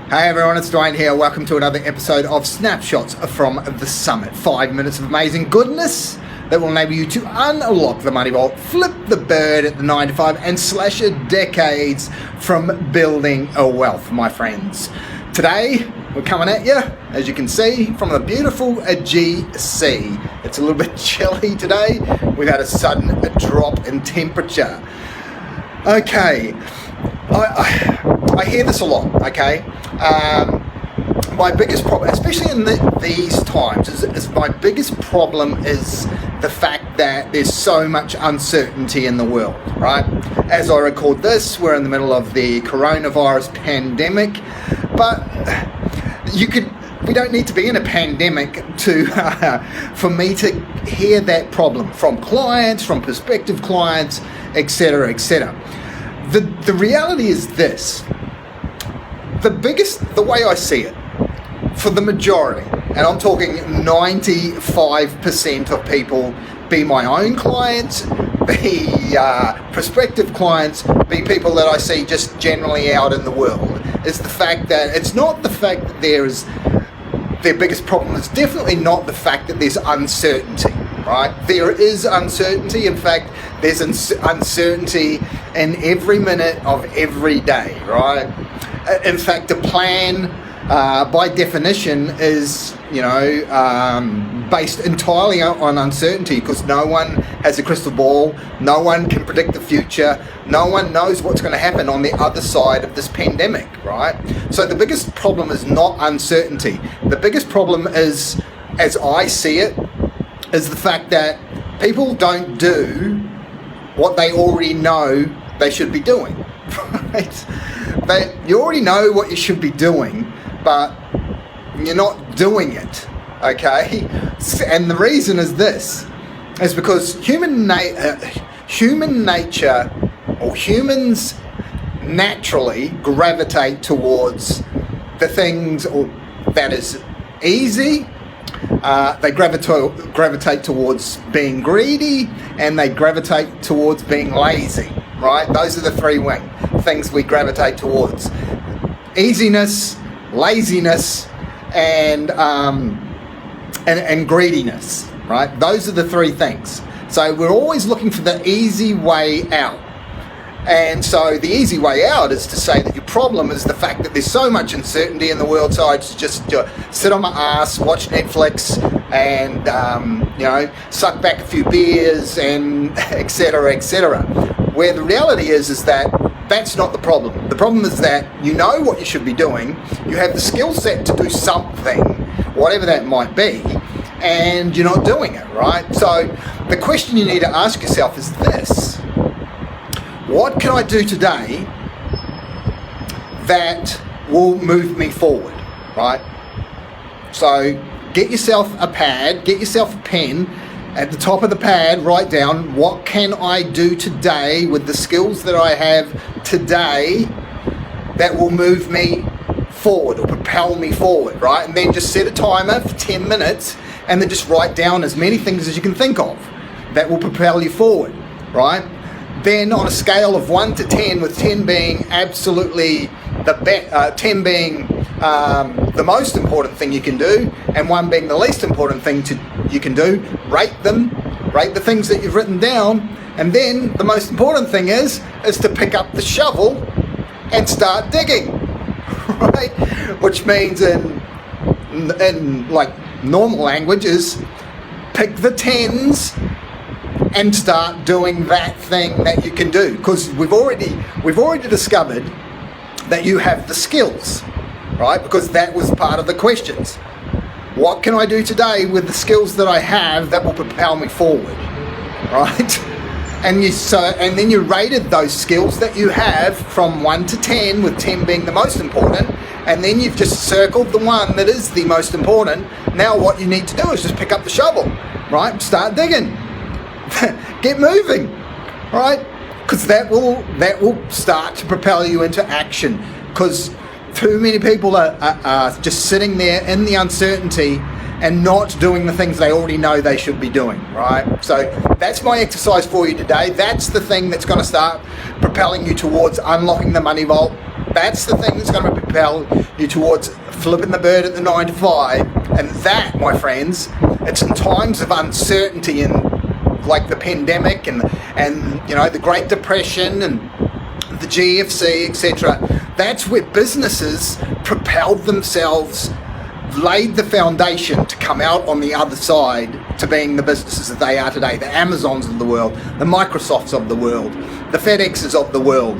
Hey everyone, it's Dwayne here. Welcome to another episode of Snapshots from the Summit. 5 minutes of amazing goodness that will enable you to unlock the money vault, flip the bird at the 9 to 5 and slash decades from building a wealth, my friends. Today, we're coming at you, as you can see, from the beautiful GC. It's a little bit chilly today. We've had a sudden drop in temperature. Okay, I hear this a lot, okay? My biggest problem, especially in these times, is my biggest problem is the fact that there's so much uncertainty in the world, right? As I record this, we're in the middle of the coronavirus pandemic, but we don't need to be in a pandemic for me to hear that problem from clients, from prospective clients, etc., etc. The reality is this. The way I see it, for the majority, and I'm talking 95% of people, be my own clients, be prospective clients, be people that I see just generally out in the world, is the fact that it's not the fact that their biggest problem is definitely not the fact that there's uncertainty, right? There is uncertainty. In fact, there's uncertainty in every minute of every day, right? In fact, a plan, by definition, is, based entirely on uncertainty, because no one has a crystal ball, no one can predict the future, no one knows what's going to happen on the other side of this pandemic, right? So the biggest problem is not uncertainty. The biggest problem is, as I see it, is the fact that people don't do what they already know they should be doing, right? You already know what you should be doing, but you're not doing it, okay? And the reason is this, is because human nature, or humans naturally gravitate towards the things that is easy. They gravitate towards being greedy, and they gravitate towards being lazy, right? Those are the three things we gravitate towards: easiness, laziness, and greediness, right? Those are the three things. So we're always looking for the easy way out. And so the easy way out is to say that your problem is the fact that there's so much uncertainty in the world, so I just sit on my ass, watch Netflix, and suck back a few beers, and etc., etc. Where the reality is that that's not the problem. The problem is that you know what you should be doing, you have the skill set to do something, whatever that might be, and you're not doing it, right? So the question you need to ask yourself is this: what can I do today that will move me forward, right? So get yourself a pad, get yourself a pen. At the top of the pad, write down, what can I do today with the skills that I have today that will move me forward or propel me forward, right? And then just set a timer for 10 minutes and then just write down as many things as you can think of that will propel you forward, right? Then on a scale of 1 to 10, with 10 being absolutely 10 being the most important thing you can do, and 1 being the least important thing you can do, rate the things that you've written down, and then the most important thing is to pick up the shovel and start digging, right? Which means in like normal language is pick the 10s and start doing that thing that you can do, because we've already discovered that you have the skills, right? Because that was part of the questions. What can I do today with the skills that I have that will propel me forward, right? And then you rated those skills that you have from 1 to 10, with 10 being the most important, and then you've just circled the one that is the most important. Now what you need to do is just pick up the shovel, right? Start digging. Get moving, right? Because that will start to propel you into action, because too many people are just sitting there in the uncertainty and not doing the things they already know they should be doing, right? So that's my exercise for you today. That's the thing that's going to start propelling you towards unlocking the money vault. That's the thing that's going to propel you towards flipping the bird at the 9 to 5. And that, my friends, it's in times of uncertainty and like the pandemic and you know, the Great Depression and the GFC, etc. That's where businesses propelled themselves, laid the foundation to come out on the other side to being the businesses that they are today. The Amazons of the world, the Microsofts of the world, the FedExes of the world,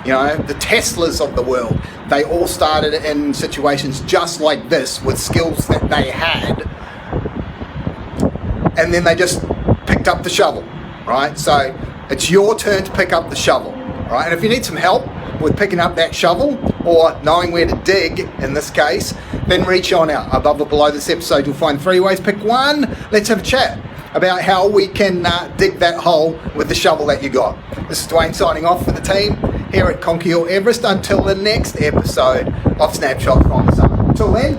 you know, the Teslas of the world. They all started in situations just like this with skills that they had, and then they just picked up the shovel, right? So it's your turn to pick up the shovel, right? And if you need some help with picking up that shovel or knowing where to dig in this case, then reach on out. Above or below this episode you'll find 3 ways. Pick one. Let's have a chat about how we can dig that hole with the shovel that you got. This is Dwayne signing off for the team here at Conquer Your Everest until the next episode of Snapshots from the Summit. Until then,